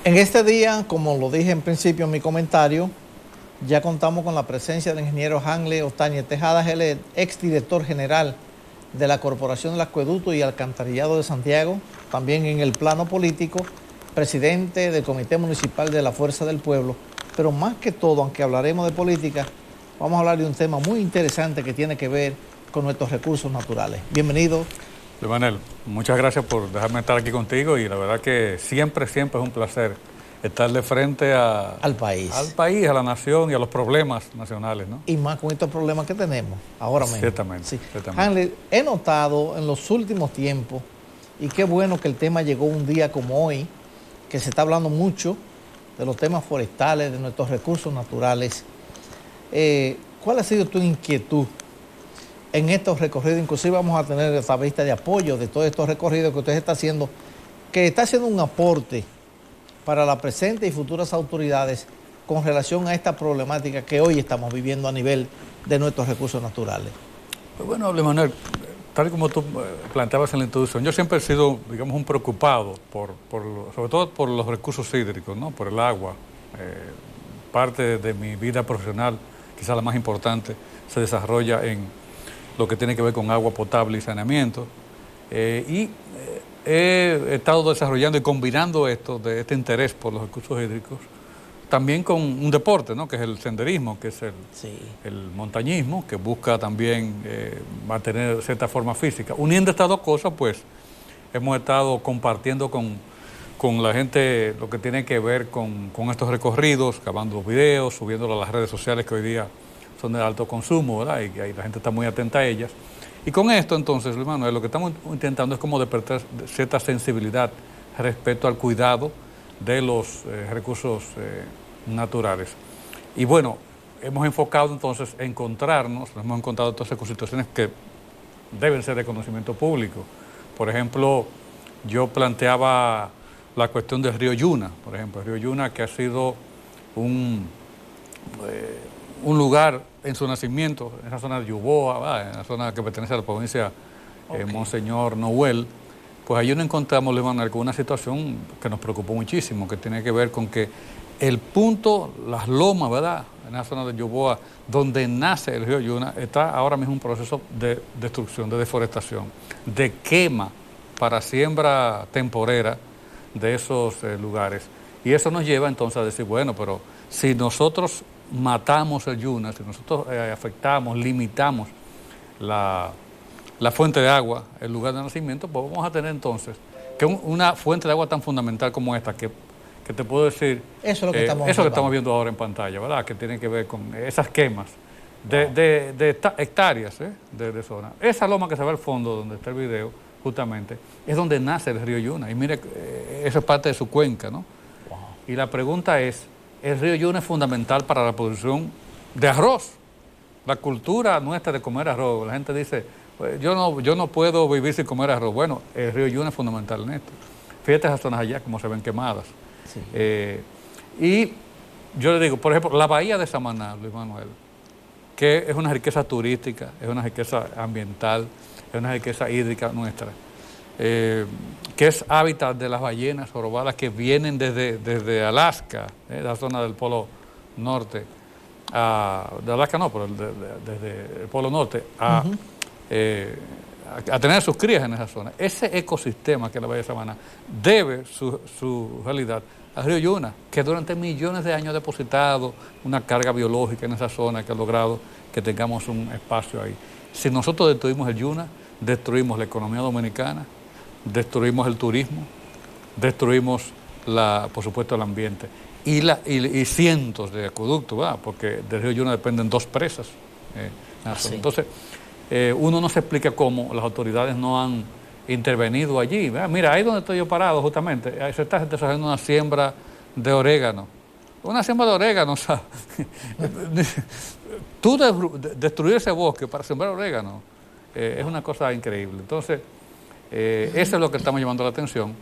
En este día, como lo dije en principio en mi comentario, ya contamos con la presencia del ingeniero Hanley Ostañez Tejada, el exdirector general de la Corporación del Acueducto y Alcantarillado de Santiago, también en el plano político, presidente del Comité Municipal de la Fuerza del Pueblo. Pero más que todo, aunque hablaremos de política, vamos a hablar de un tema muy interesante que tiene que ver con nuestros recursos naturales. Bienvenido. Luis Manuel, muchas gracias por dejarme estar aquí contigo y la verdad que siempre es un placer estar de frente al país, a la nación y a los problemas nacionales, ¿no? Y más con estos problemas que tenemos ahora mismo. Ciertamente, sí. ciertamente. Hanley, he notado en los últimos tiempos, y qué bueno que el tema llegó un día como hoy, que se está hablando mucho de los temas forestales, de nuestros recursos naturales. ¿Cuál ha sido tu inquietud en estos recorridos? Inclusive vamos a tener esta vista de apoyo de todos estos recorridos que usted está haciendo, que está haciendo un aporte para las presentes y futuras autoridades con relación a esta problemática que hoy estamos viviendo a nivel de nuestros recursos naturales. Pues bueno, Luis Manuel, tal como tú planteabas en la introducción, yo siempre he sido, digamos, un preocupado sobre todo por los recursos hídricos, ¿no? Por el agua. Parte de mi vida profesional, quizás la más importante, se desarrolla en lo que tiene que ver con agua potable y saneamiento. He estado desarrollando y combinando este interés por los recursos hídricos, también con un deporte, ¿no? Que es el senderismo, que es el montañismo, que busca también mantener cierta forma física. Uniendo estas dos cosas, pues, hemos estado compartiendo con la gente lo que tiene que ver con estos recorridos, grabando videos, subiéndolos a las redes sociales que hoy día son de alto consumo, ¿verdad? Y la gente está muy atenta a ellas. Y con esto, entonces, Luis Manuel, lo que estamos intentando es como despertar cierta sensibilidad respecto al cuidado de los recursos naturales. Y bueno, hemos enfocado entonces en hemos encontrado todas esas situaciones que deben ser de conocimiento público. Por ejemplo, yo planteaba la cuestión del río Yuna, por ejemplo, el río Yuna, que ha sido un lugar en su nacimiento, en esa zona de Yuboa, en la zona que pertenece a la provincia Monseñor Noel, pues allí nos encontramos, Luis Manuel, con una situación que nos preocupó muchísimo, que tiene que ver con que el punto, las lomas, ¿verdad?, en la zona de Yuboa, donde nace el río Yuna, está ahora mismo en un proceso de destrucción, de deforestación, de quema para siembra temporera de esos lugares. Y eso nos lleva entonces a decir, bueno, pero si nosotros matamos el Yuna, si nosotros afectamos, limitamos la fuente de agua, el lugar de nacimiento, pues vamos a tener entonces que una fuente de agua tan fundamental como esta, que te puedo decir, eso es lo que estamos viendo ahora en pantalla, ¿verdad? Que tiene que ver con esas quemas de hectáreas de zona. Esa loma que se ve al fondo, donde está el video, justamente, es donde nace el río Yuna. Y mire, eso es parte de su cuenca, ¿no? Wow. Y la pregunta es, el río Yuna es fundamental para la producción de arroz. La cultura nuestra de comer arroz. La gente dice, pues, yo no puedo vivir sin comer arroz. Bueno, el río Yuna es fundamental en esto. Fíjate esas zonas allá como se ven quemadas. Sí. Y yo le digo, por ejemplo, la bahía de Samaná, Luis Manuel, que es una riqueza turística, es una riqueza ambiental, es una riqueza hídrica nuestra, que es hábitat de las ballenas jorobadas que vienen desde Alaska, la zona del Polo Norte, de Alaska no, pero desde el Polo Norte, a tener sus crías en esa zona. Ese ecosistema que es la bahía de Samaná debe su realidad al río Yuna, que durante millones de años ha depositado una carga biológica en esa zona que ha logrado que tengamos un espacio ahí. Si nosotros destruimos el Yuna, destruimos la economía dominicana, destruimos el turismo, destruimos, por supuesto, el ambiente. Y cientos de acueductos, ¿verdad? Porque del río Yuna dependen 2 presas. Entonces, uno no se explica cómo las autoridades no han intervenido allí. ¿Verdad? Mira, ahí donde estoy yo parado, justamente, se está desarrollando una siembra de orégano. Una siembra de orégano, o sea, tú destruir ese bosque para sembrar orégano es una cosa increíble. Entonces, eso es lo que estamos llamando la atención,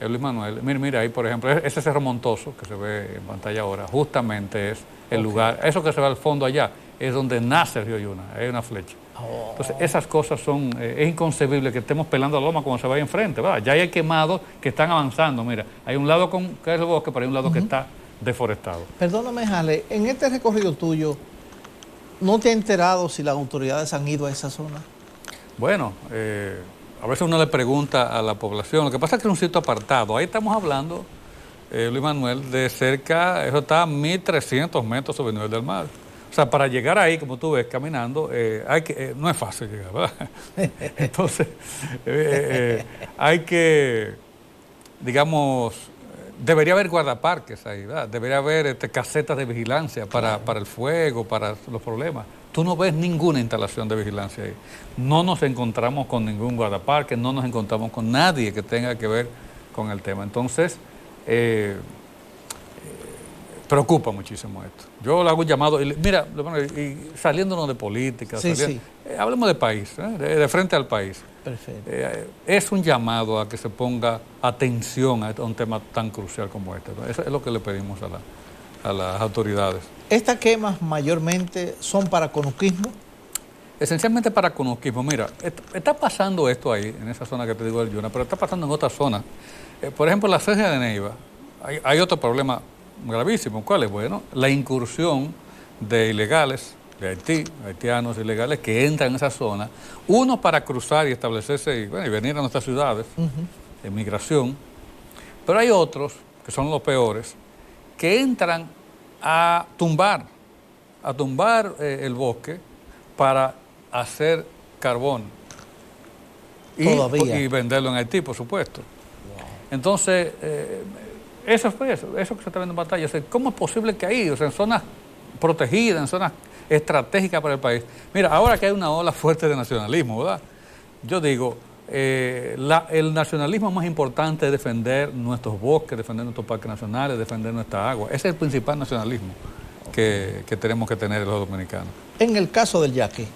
Luis Manuel. Mira ahí, por ejemplo, ese Cerro Montoso que se ve en pantalla ahora, justamente es el lugar, eso que se ve al fondo allá, es donde nace el río Yuna, hay una flecha. Entonces, esas cosas son, es inconcebible que estemos pelando la loma cuando se vaya enfrente, ¿verdad? Ya hay quemados que están avanzando, mira, hay un lado que es el bosque, pero hay un lado que está deforestado. Perdóname, Jale, en este recorrido tuyo, ¿no te has enterado si las autoridades han ido a esa zona? Bueno, a veces uno le pregunta a la población, lo que pasa es que es un sitio apartado, ahí estamos hablando, Luis Manuel, de cerca, eso está a 1.300 metros sobre el nivel del mar. O sea, para llegar ahí, como tú ves, caminando, no es fácil llegar, ¿verdad? Entonces, hay que, digamos, debería haber guardaparques ahí, ¿verdad? Debería haber casetas de vigilancia para el fuego, para los problemas. Tú no ves ninguna instalación de vigilancia ahí. No nos encontramos con ningún guardaparque, no nos encontramos con nadie que tenga que ver con el tema. Entonces, preocupa muchísimo esto. Yo le hago un llamado, y saliéndonos de política, hablemos de país, de frente al país. Perfecto. Es un llamado a que se ponga atención a un tema tan crucial como este, ¿no? Eso es lo que le pedimos a las autoridades. ¿Estas quemas mayormente son para conuquismo? Esencialmente para conuquismo. Mira, está pasando esto ahí, en esa zona que te digo del Yuna, pero está pasando en otras zonas. Por ejemplo, en la ceja de Neiva hay otro problema gravísimo. ¿Cuál es? Bueno, la incursión de ilegales de Haití, haitianos ilegales que entran en esa zona, uno para cruzar y establecerse y venir a nuestras ciudades, en migración, pero hay otros, que son los peores, que entran a tumbar el bosque para hacer carbón y venderlo en Haití, por supuesto. Wow. Entonces, eso que se está viendo en batalla, ¿cómo es posible que ahí, o sea, en zonas protegidas, en zonas estratégicas para el país? Mira, ahora que hay una ola fuerte de nacionalismo, ¿verdad? Yo digo, el nacionalismo más importante es defender nuestros bosques, defender nuestros parques nacionales, defender nuestra agua. Ese es el principal nacionalismo que tenemos que tener los dominicanos. En el caso del Yaqui,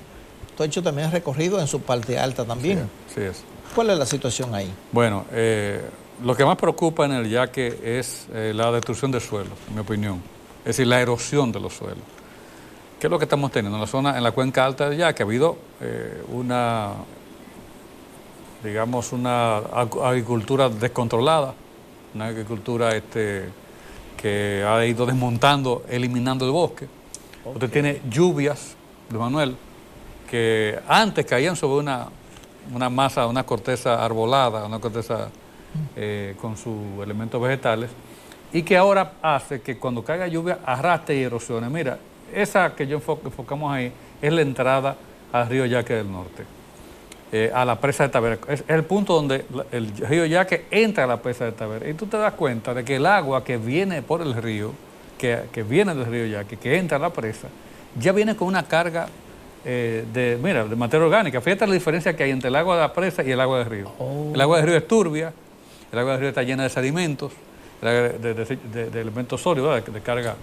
tú has hecho también recorrido en su parte alta también. Sí es. ¿Cuál es la situación ahí? Bueno, lo que más preocupa en el Yaqui es la destrucción del suelo, en mi opinión. Es decir, la erosión de los suelos. ¿Qué es lo que estamos teniendo? En la zona, en la cuenca alta del Yaqui ha habido una agricultura descontrolada, una agricultura que ha ido desmontando, eliminando el bosque. Okay. Usted tiene lluvias, Luis Manuel, que antes caían sobre una masa, una corteza arbolada, una corteza con sus elementos vegetales, y que ahora hace que cuando caiga lluvia arrastre y erosione. Mira, esa que enfocamos ahí es la entrada al río Yaqui del Norte, a la presa de Tavera. Es el punto donde el río Yaqui entra a la presa de Tavera. Y tú te das cuenta de que el agua que viene por el río, que viene del río Yaqui, que entra a la presa, ya viene con una carga de materia orgánica. Fíjate la diferencia que hay entre el agua de la presa y el agua del río. Oh. El agua del río es turbia, el agua del río está llena de sedimentos, de elementos sólidos, de carga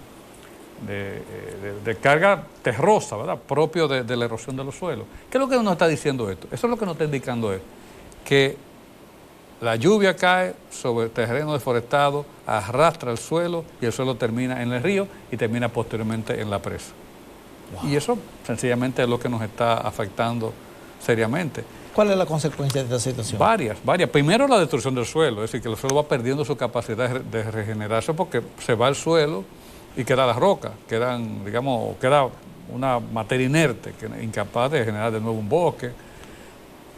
de carga terrosa, ¿verdad? Propio de la erosión de los suelos. ¿Qué es lo que nos está diciendo esto? Eso es lo que nos está indicando es que la lluvia cae sobre el terreno deforestado, arrastra el suelo y el suelo termina en el río y termina posteriormente en la presa. Wow. Y eso sencillamente es lo que nos está afectando seriamente. ¿Cuál es la consecuencia de esta situación? Varias. Primero, la destrucción del suelo, es decir, que el suelo va perdiendo su capacidad de regenerarse porque se va el suelo y queda la roca, queda una materia inerte, incapaz de generar de nuevo un bosque.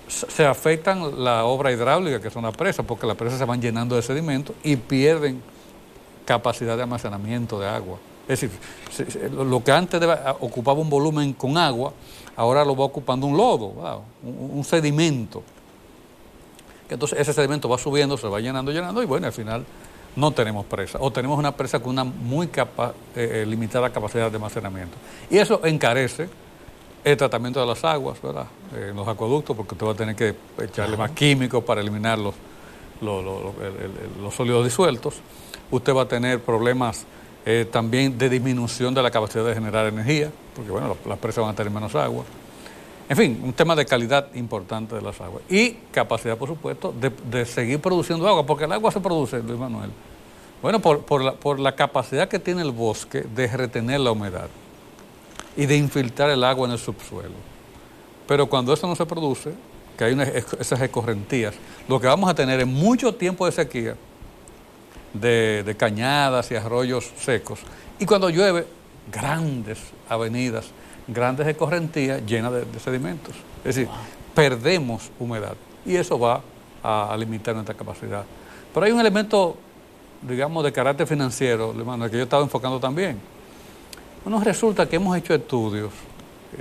Se afectan la obra hidráulica, que son las presas, porque las presas se van llenando de sedimentos y pierden capacidad de almacenamiento de agua. Es decir, lo que antes ocupaba un volumen con agua, ahora lo va ocupando un lodo, un sedimento. Entonces ese sedimento va subiendo, se va llenando, y bueno, al final no tenemos presa, o tenemos una presa con una muy limitada capacidad de almacenamiento. Y eso encarece el tratamiento de las aguas, ¿verdad? En los acueductos, porque usted va a tener que echarle más químicos para eliminar los sólidos disueltos. Usted va a tener problemas también de disminución de la capacidad de generar energía, porque bueno, las presas van a tener menos agua. En fin, un tema de calidad importante de las aguas. Y capacidad, por supuesto, de seguir produciendo agua, porque el agua se produce, Luis Manuel, bueno, por la capacidad que tiene el bosque de retener la humedad. y de infiltrar el agua en el subsuelo. Pero cuando eso no se produce, que hay esas escorrentías, lo que vamos a tener es mucho tiempo de sequía, de cañadas y arroyos secos. Y cuando llueve, grandes avenidas, grandes escorrentías llenas de sedimentos. Es decir, perdemos humedad y eso va a limitar nuestra capacidad. Pero hay un elemento, digamos, de carácter financiero, hermano, que yo he estado enfocando también. Bueno, resulta que hemos hecho estudios,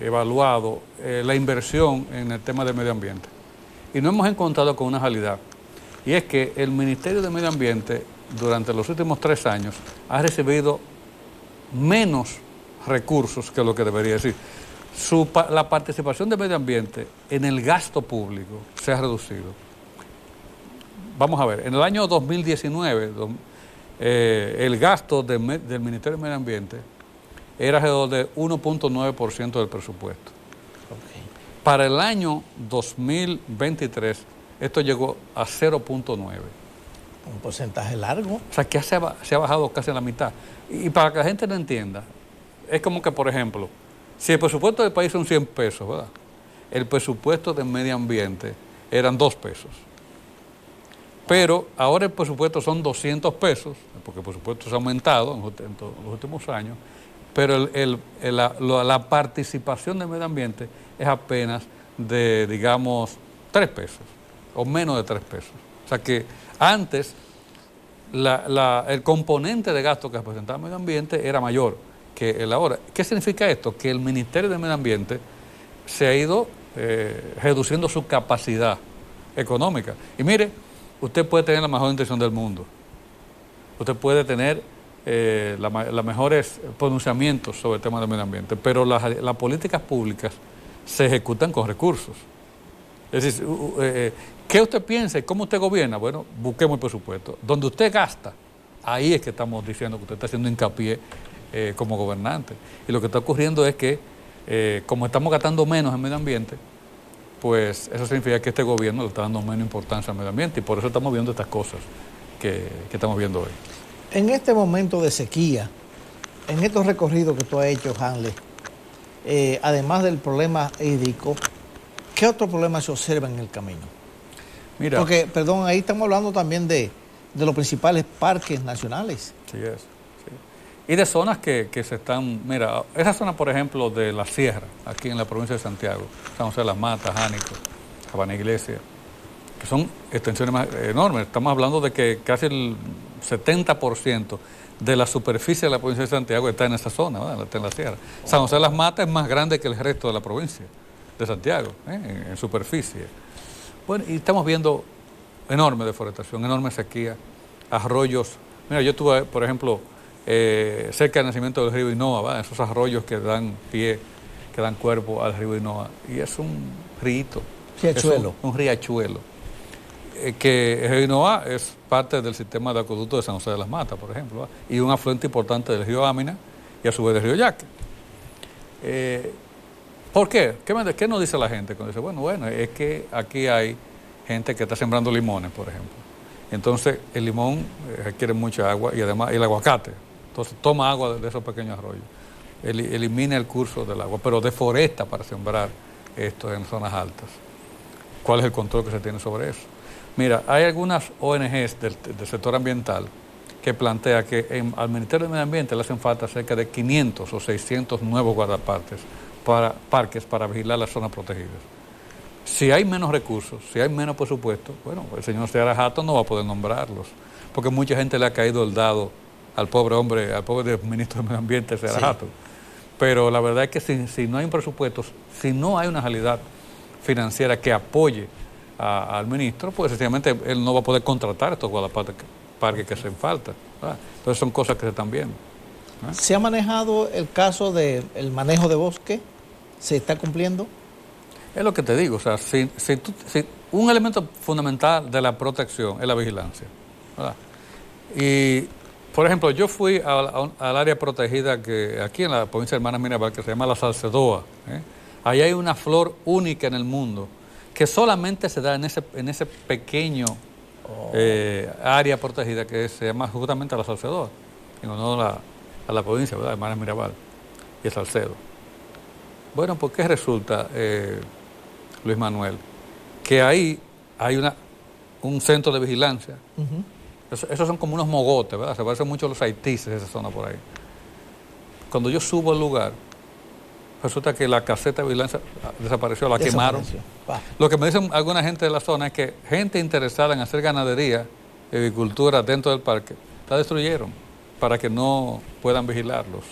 evaluado la inversión en el tema del medio ambiente y nos hemos encontrado con una realidad, y es que el Ministerio de Medio Ambiente durante los últimos 3 años ha recibido menos recursos que lo que debería decir. La participación del medio ambiente en el gasto público se ha reducido. Vamos a ver, en el año 2019 el gasto del Ministerio de Medio Ambiente era alrededor de 1.9% del presupuesto. Okay. Para el año 2023 esto llegó a 0.9%. Un porcentaje largo. O sea, que se ha bajado casi a la mitad. Y para que la gente lo entienda, es como que, por ejemplo, si el presupuesto del país son 100 pesos, ¿verdad? El presupuesto del medio ambiente eran 2 pesos. Pero ahora el presupuesto son 200 pesos, porque el presupuesto se ha aumentado en los últimos años, pero la participación del medio ambiente es apenas de, digamos, 3 pesos, o menos de 3 pesos. O sea que antes el componente de gasto que representaba el medio ambiente era mayor que el ahora. ¿Qué significa esto? Que el Ministerio del Medio Ambiente se ha ido reduciendo su capacidad económica. Y mire, usted puede tener la mejor intención del mundo, usted puede tener los mejores pronunciamientos sobre el tema del medio ambiente, pero las políticas públicas se ejecutan con recursos. Es decir, ¿qué usted piensa y cómo usted gobierna? Bueno, busquemos el presupuesto. Donde usted gasta, ahí es que estamos diciendo que usted está haciendo hincapié como gobernante. Y lo que está ocurriendo es que, como estamos gastando menos en medio ambiente, pues eso significa que este gobierno le está dando menos importancia al medio ambiente y por eso estamos viendo estas cosas que estamos viendo hoy. En este momento de sequía, en estos recorridos que tú has hecho, Hanley, además del problema hídrico, ¿qué otro problema se observa en el camino? Mira, porque, perdón, ahí estamos hablando también de los principales parques nacionales. Sí es. Y de zonas que se están, mira, esa zona, por ejemplo, de la sierra, aquí en la provincia de Santiago, San José de las Matas, Jánico, Habana Iglesia, que son extensiones más enormes. Estamos hablando de que casi el 70% de la superficie de la provincia de Santiago está en esa zona, ¿verdad? Está en la sierra. San José de las Matas es más grande que el resto de la provincia de Santiago, en superficie. Bueno, y estamos viendo enorme deforestación, enorme sequía, arroyos. Mira, yo estuve, por ejemplo, cerca del nacimiento del río Hinoa, ¿verdad? Esos arroyos que dan pie, que dan cuerpo al río Hinoa. Y es un río. Riachuelo. Un riachuelo. Que el río Hinoa es parte del sistema de acueducto de San José de las Matas, por ejemplo, ¿verdad? Y un afluente importante del río Ámina y a su vez del río Yaque. ¿Por qué? ¿Qué nos dice la gente? Cuando dice, bueno, es que aquí hay gente que está sembrando limones, por ejemplo. Entonces, el limón requiere mucha agua y además el aguacate. Entonces, toma agua de esos pequeños arroyos. Elimina el curso del agua, pero deforesta para sembrar esto en zonas altas. ¿Cuál es el control que se tiene sobre eso? Mira, hay algunas ONGs del sector ambiental que plantea que al Ministerio de Medio Ambiente le hacen falta cerca de 500 o 600 nuevos guardaparques para vigilar las zonas protegidas. Si hay menos recursos, si hay menos presupuesto, bueno, el señor Seara Jato no va a poder nombrarlos, porque mucha gente le ha caído el dado al pobre hombre, al pobre ministro de Medio Ambiente, Seara Jato. Pero la verdad es que si no hay un presupuesto, si no hay una realidad financiera que apoye al ministro, pues sencillamente él no va a poder contratar estos guardaparques que hacen falta, ¿verdad? Entonces son cosas que se están viendo. ¿Se ha manejado el caso del manejo de bosque? ¿Se está cumpliendo? Es lo que te digo, o sea, un elemento fundamental de la protección es la vigilancia, ¿verdad? Y, por ejemplo, yo fui al área protegida que aquí en la provincia de Hermanas Mirabal, que se llama la Salcedoa. Ahí hay una flor única en el mundo que solamente se da en ese pequeño área protegida que se llama justamente la Salcedoa, en honor a la provincia, ¿verdad? Hermanas Mirabal y el Salcedo. Bueno, porque resulta, Luis Manuel, que ahí hay un centro de vigilancia. Esos son como unos mogotes, ¿verdad? Se parecen mucho a los haitíes, esa zona por ahí. Cuando yo subo al lugar, resulta que la caseta de vigilancia desapareció, la quemaron. Lo que me dicen alguna gente de la zona es que gente interesada en hacer ganadería, agricultura dentro del parque, la destruyeron para que no puedan vigilarlos.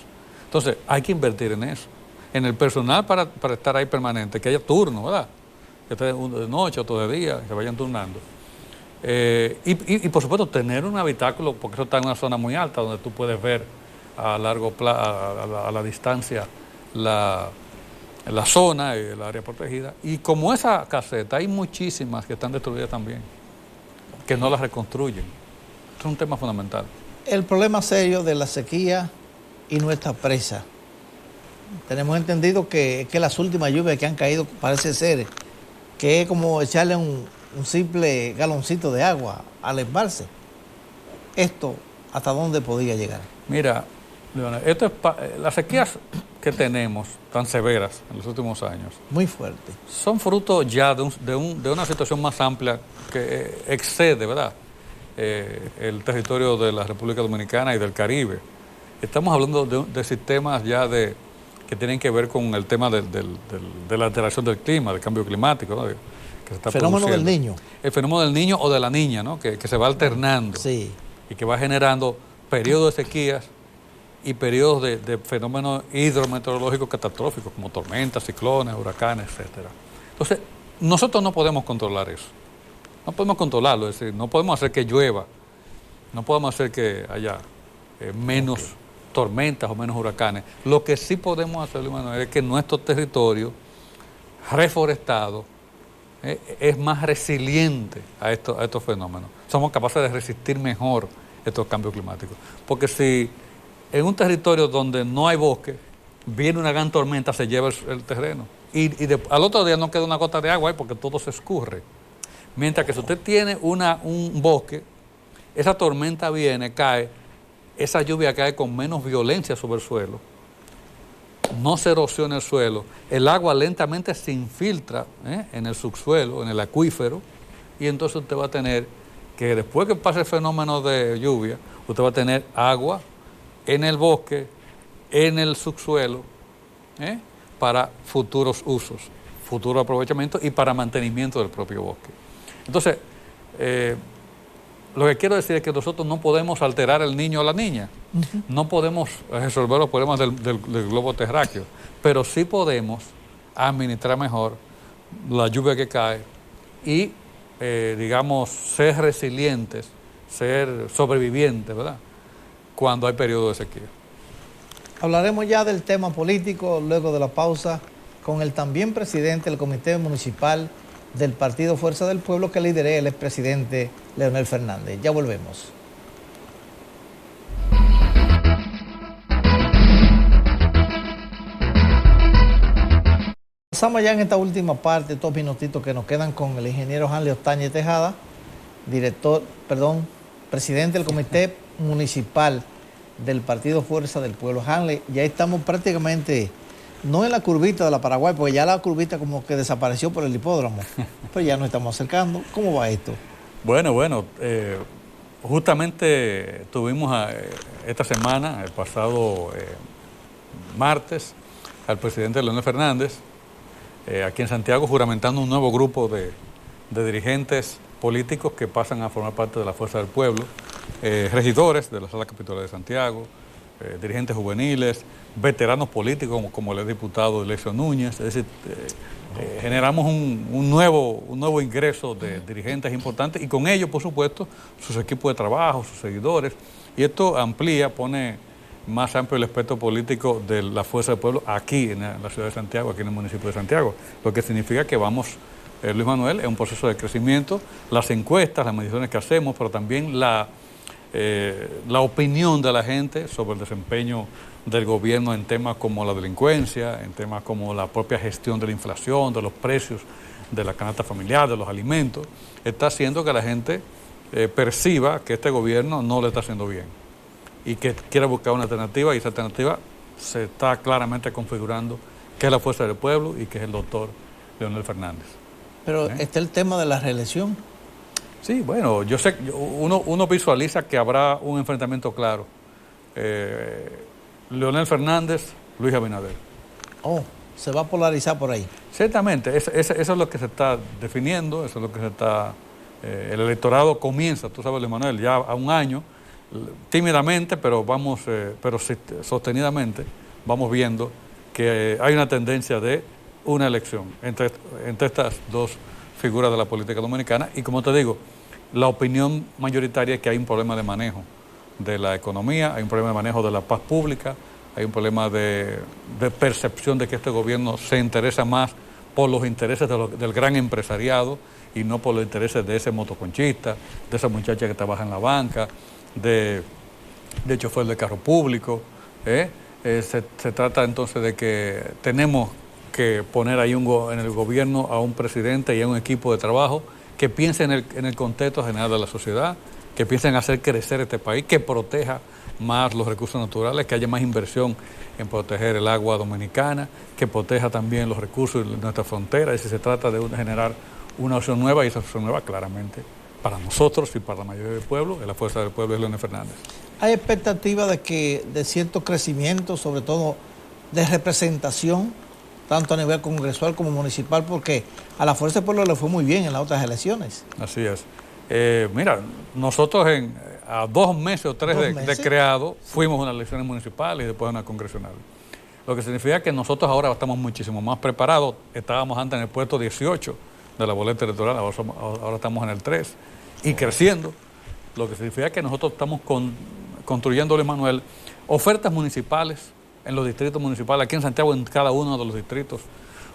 Entonces, hay que invertir en eso, en el personal para estar ahí permanente, que haya turno, ¿verdad? Que esté uno de noche, otro de día, que se vayan turnando. Y por supuesto, tener un habitáculo, porque eso está en una zona muy alta, donde tú puedes ver a largo plazo, a la distancia, la zona y el área protegida. Y como esa caseta, hay muchísimas que están destruidas también, que no las reconstruyen. Es un tema fundamental. El problema serio de la sequía y nuestra presa. Tenemos entendido que las últimas lluvias que han caído parece ser que es como echarle un simple galoncito de agua al embalse. ¿Esto hasta dónde podría llegar? Mira, Leonel, las sequías que tenemos tan severas en los últimos años, muy fuerte, son fruto ya de una situación más amplia que excede, ¿verdad?, el territorio de la República Dominicana y del Caribe. Estamos hablando de sistemas ya que tienen que ver con el tema de la alteración del clima, del cambio climático, ¿no?, que se está fenómeno del niño. El fenómeno del niño o de la niña, ¿no?, que se va alternando, sí, y que va generando periodos de sequías y periodos de fenómenos hidrometeorológicos catastróficos, como tormentas, ciclones, huracanes, etcétera. Entonces, nosotros no podemos controlar eso. No podemos controlarlo, es decir, no podemos hacer que llueva, no podemos hacer que haya menos tormentas o menos huracanes. Lo que sí podemos hacer, Luis Manuel, es que nuestro territorio reforestado es más resiliente a estos fenómenos. Somos capaces de resistir mejor estos cambios climáticos. Porque si en un territorio donde no hay bosque, viene una gran tormenta, se lleva el terreno. Y al otro día no queda una gota de agua ahí porque todo se escurre. Mientras que si usted tiene un bosque, esa tormenta viene, cae, esa lluvia cae con menos violencia sobre el suelo, no se erosiona el suelo, el agua lentamente se infiltra en el subsuelo, en el acuífero, y entonces usted va a tener que después que pase el fenómeno de lluvia, usted va a tener agua en el bosque, en el subsuelo, para futuros usos, futuro aprovechamiento y para mantenimiento del propio bosque. Entonces, lo que quiero decir es que nosotros no podemos alterar al niño o la niña, no podemos resolver los problemas del globo terráqueo, pero sí podemos administrar mejor la lluvia que cae y, digamos, ser resilientes, ser sobrevivientes, ¿verdad?, cuando hay periodos de sequía. Hablaremos ya del tema político luego de la pausa con el también presidente del Comité Municipal del Partido Fuerza del Pueblo que lideré el expresidente Leonel Fernández. Ya volvemos. Pasamos ya en esta última parte, estos minutitos que nos quedan con el ingeniero Hanley Ostañez Tejada, presidente del Comité Municipal del Partido Fuerza del Pueblo. Hanley, ya estamos prácticamente, no en la curvita de la Paraguay, porque ya la curvita como que desapareció por el hipódromo, pero ya nos estamos acercando. ¿Cómo va esto? Bueno, justamente tuvimos esta semana, el pasado martes, al presidente Leonel Fernández, aquí en Santiago, juramentando un nuevo grupo de dirigentes políticos que pasan a formar parte de la Fuerza del Pueblo, regidores de la Sala Capitular de Santiago, dirigentes juveniles, veteranos políticos como el diputado Elexio Núñez. Es decir, generamos un nuevo ingreso de dirigentes importantes y con ellos, por supuesto, sus equipos de trabajo, sus seguidores. Y esto amplía, pone más amplio el espectro político de la Fuerza del Pueblo aquí en la ciudad de Santiago, aquí en el municipio de Santiago, lo que significa que vamos, Luis Manuel, en un proceso de crecimiento. Las encuestas, las mediciones que hacemos, pero también la opinión de la gente sobre el desempeño del gobierno en temas como la delincuencia, en temas como la propia gestión de la inflación, de los precios de la canasta familiar, de los alimentos, está haciendo que la gente perciba que este gobierno no le está haciendo bien y que quiera buscar una alternativa, y esa alternativa se está claramente configurando que es la Fuerza del Pueblo y que es el doctor Leonel Fernández. Pero está el tema de la reelección. Sí, bueno, yo sé, uno visualiza que habrá un enfrentamiento claro. Leonel Fernández, Luis Abinader. Oh, se va a polarizar por ahí. Ciertamente, eso es lo que se está definiendo, eso es lo que se está... el electorado comienza, tú sabes, Luis Manuel, ya a un año, tímidamente, pero sostenidamente, vamos viendo que hay una tendencia de una elección entre estas dos figuras de la política dominicana. Y como te digo, la opinión mayoritaria es que hay un problema de manejo de la economía, hay un problema de manejo de la paz pública, hay un problema de percepción de que este gobierno se interesa más por los intereses del gran empresariado y no por los intereses de ese motoconchista, de esa muchacha que trabaja en la banca, de chofer de carro público. Se trata entonces de que tenemos que poner ahí en el gobierno a un presidente y a un equipo de trabajo que piense en el contexto general de la sociedad, que piensen hacer crecer este país, que proteja más los recursos naturales, que haya más inversión en proteger el agua dominicana, que proteja también los recursos de nuestra frontera. Y si se trata de generar una opción nueva, y esa opción nueva claramente para nosotros y para la mayoría del pueblo, la Fuerza del Pueblo es Leonel Fernández. ¿Hay expectativa de cierto crecimiento, sobre todo de representación, tanto a nivel congresual como municipal? Porque a la Fuerza del Pueblo le fue muy bien en las otras elecciones. Así es. Mira, nosotros a 2 meses o 3 de creado fuimos a unas elecciones municipales y después a una congresional. Lo que significa que nosotros ahora estamos muchísimo más preparados. Estábamos antes en el puesto 18 de la boleta electoral, ahora estamos en el 3 y creciendo. Lo que significa que nosotros estamos construyendo, Luis Manuel, ofertas municipales en los distritos municipales, aquí en Santiago, en cada uno de los distritos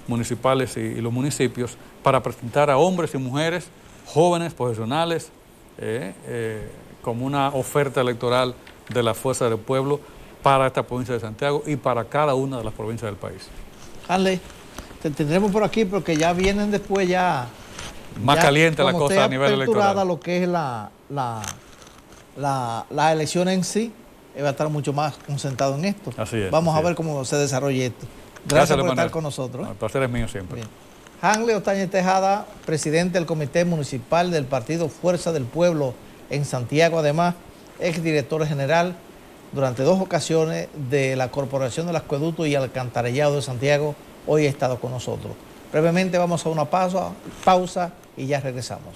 municipales y los municipios, para presentar a hombres y mujeres, jóvenes, profesionales, como una oferta electoral de la Fuerza del Pueblo para esta provincia de Santiago y para cada una de las provincias del país. Hanley, te tendremos por aquí porque ya vienen después más caliente la cosa a nivel electoral. Lo que es la elección en sí, va a estar mucho más concentrado en esto. Así es. Vamos a ver cómo se desarrolla esto. Gracias por estar con nosotros. El placer es mío siempre. Bien. Hanley Otañez Tejada, presidente del Comité Municipal del Partido Fuerza del Pueblo en Santiago, además, exdirector general durante 2 ocasiones de la Corporación del Acueducto y Alcantarillado de Santiago, hoy ha estado con nosotros. Brevemente vamos a una pausa y ya regresamos.